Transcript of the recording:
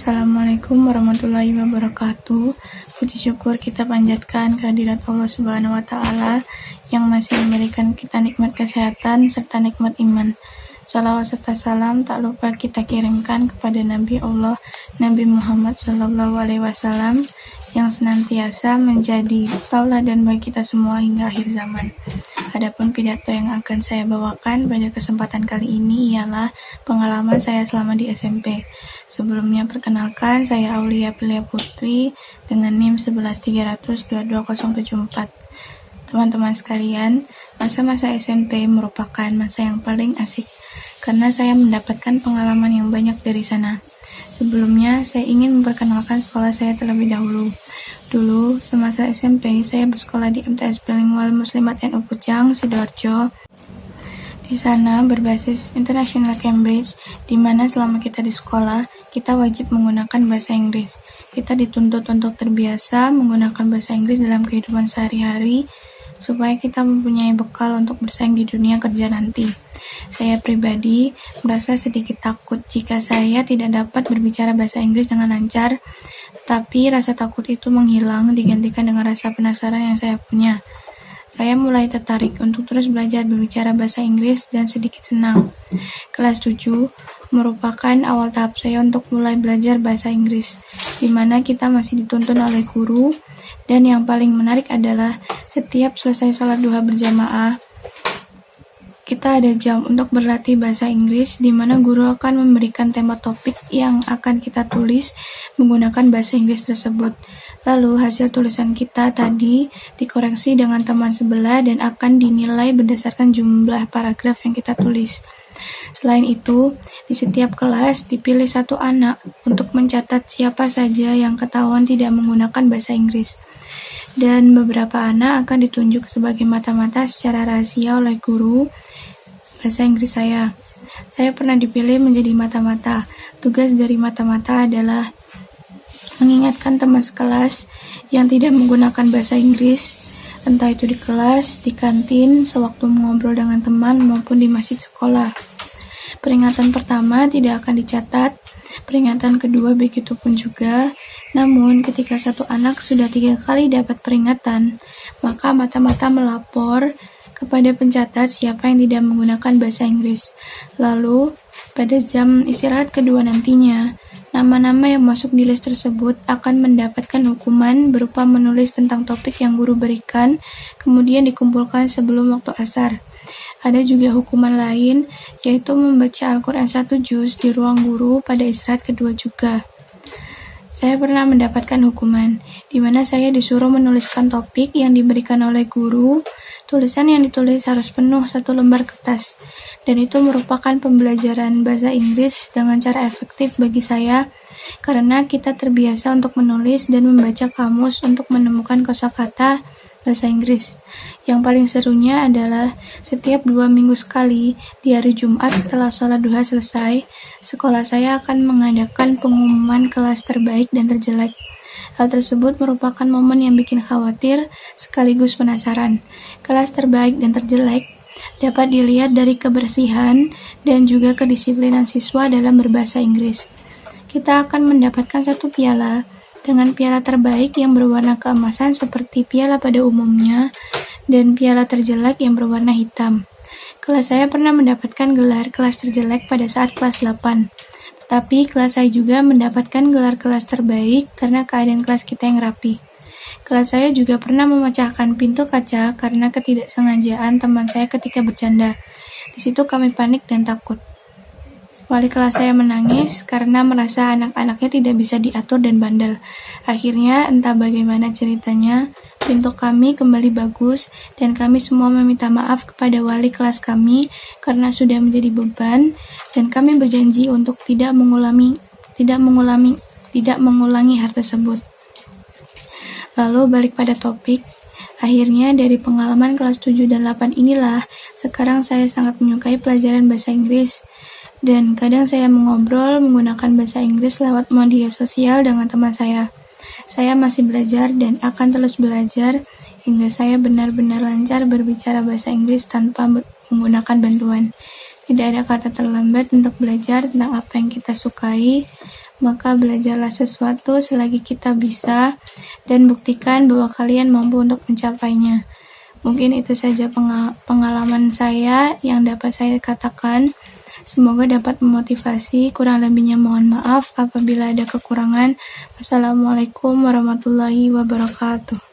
Assalamualaikum warahmatullahi wabarakatuh. Puji syukur kita panjatkan kehadirat Allah Subhanahu wa Ta'ala yang masih memberikan kita nikmat kesehatan serta nikmat iman. Salawat serta salam tak lupa kita kirimkan kepada Nabi Allah, Nabi Muhammad SAW, yang senantiasa menjadi tauladan bagi kita semua hingga akhir zaman. Adapun pidato yang akan saya bawakan pada kesempatan kali ini ialah pengalaman saya selama di SMP. Sebelumnya perkenalkan, saya Aulia Pilia Putri dengan NIM 11300-22074. Teman-teman sekalian, masa-masa SMP merupakan masa yang paling asik karena saya mendapatkan pengalaman yang banyak dari sana. Sebelumnya, saya ingin memperkenalkan sekolah saya terlebih dahulu. Dulu, semasa SMP, saya bersekolah di MTS Bilingual Muslimat NU Pucang, Sidoarjo. Di sana berbasis International Cambridge, di mana selama kita di sekolah, kita wajib menggunakan bahasa Inggris. Kita dituntut untuk terbiasa menggunakan bahasa Inggris dalam kehidupan sehari-hari, supaya kita mempunyai bekal untuk bersaing di dunia kerja nanti. Saya pribadi merasa sedikit takut jika saya tidak dapat berbicara bahasa Inggris dengan lancar, tetapi rasa takut itu menghilang digantikan dengan rasa penasaran yang saya punya. Saya mulai tertarik untuk terus belajar berbicara bahasa Inggris dan sedikit senang. Kelas 7 merupakan awal tahap saya untuk mulai belajar bahasa Inggris, di mana kita masih dituntun oleh guru, dan yang paling menarik adalah setiap selesai salat duha berjamaah, kita ada jam untuk berlatih bahasa Inggris, di mana guru akan memberikan tema topik yang akan kita tulis menggunakan bahasa Inggris tersebut. Lalu hasil tulisan kita tadi dikoreksi dengan teman sebelah dan akan dinilai berdasarkan jumlah paragraf yang kita tulis. Selain itu, di setiap kelas dipilih satu anak untuk mencatat siapa saja yang ketahuan tidak menggunakan bahasa Inggris. Dan beberapa anak akan ditunjuk sebagai mata-mata secara rahasia oleh guru bahasa Inggris saya. Saya pernah dipilih menjadi mata-mata. Tugas dari mata-mata adalah mengingatkan teman sekelas yang tidak menggunakan bahasa Inggris, entah itu di kelas, di kantin, sewaktu mengobrol dengan teman, maupun di masjid sekolah. Peringatan pertama tidak akan dicatat, peringatan kedua begitu pun juga. Namun, ketika satu anak sudah 3 kali dapat peringatan, maka mata-mata melapor kepada pencatat siapa yang tidak menggunakan bahasa Inggris. Lalu, pada jam istirahat kedua nantinya, nama-nama yang masuk di list tersebut akan mendapatkan hukuman berupa menulis tentang topik yang guru berikan, kemudian dikumpulkan sebelum waktu asar. Ada juga hukuman lain, yaitu membaca Al-Quran 1 juz di ruang guru pada istirahat kedua juga. Saya pernah mendapatkan hukuman, di mana saya disuruh menuliskan topik yang diberikan oleh guru. Tulisan yang ditulis harus penuh 1 lembar kertas, dan itu merupakan pembelajaran bahasa Inggris dengan cara efektif bagi saya, karena kita terbiasa untuk menulis dan membaca kamus untuk menemukan kosakata bahasa Inggris. Yang paling serunya adalah setiap 2 minggu sekali, di hari Jumat setelah sholat duha selesai, sekolah saya akan mengadakan pengumuman kelas terbaik dan terjelek. Hal tersebut merupakan momen yang bikin khawatir sekaligus penasaran. Kelas terbaik dan terjelek dapat dilihat dari kebersihan dan juga kedisiplinan siswa dalam berbahasa Inggris. Kita akan mendapatkan 1 piala, dengan piala terbaik yang berwarna keemasan seperti piala pada umumnya, dan piala terjelek yang berwarna hitam. Kelas saya pernah mendapatkan gelar kelas terjelek pada saat kelas 8. Tapi kelas saya juga mendapatkan gelar kelas terbaik karena keadaan kelas kita yang rapi. Kelas saya juga pernah memecahkan pintu kaca karena ketidaksengajaan teman saya ketika bercanda. Di situ kami panik dan takut. Wali kelas saya menangis karena merasa anak-anaknya tidak bisa diatur dan bandel. Akhirnya, entah bagaimana ceritanya, pintu kami kembali bagus dan kami semua meminta maaf kepada wali kelas kami karena sudah menjadi beban, dan kami berjanji untuk tidak mengulangi hal tersebut. Lalu balik pada topik. Akhirnya dari pengalaman kelas 7 dan 8 inilah sekarang saya sangat menyukai pelajaran bahasa Inggris. Dan kadang saya mengobrol menggunakan bahasa Inggris lewat media sosial dengan teman saya. Saya masih belajar dan akan terus belajar hingga saya benar-benar lancar berbicara bahasa Inggris tanpa menggunakan bantuan. Tidak ada kata terlambat untuk belajar tentang apa yang kita sukai, Maka belajarlah sesuatu selagi kita bisa dan buktikan bahwa kalian mampu untuk mencapainya. Mungkin itu saja pengalaman saya yang dapat saya katakan. Semoga dapat memotivasi. Kurang lebihnya mohon maaf apabila ada kekurangan. Wassalamualaikum warahmatullahi wabarakatuh.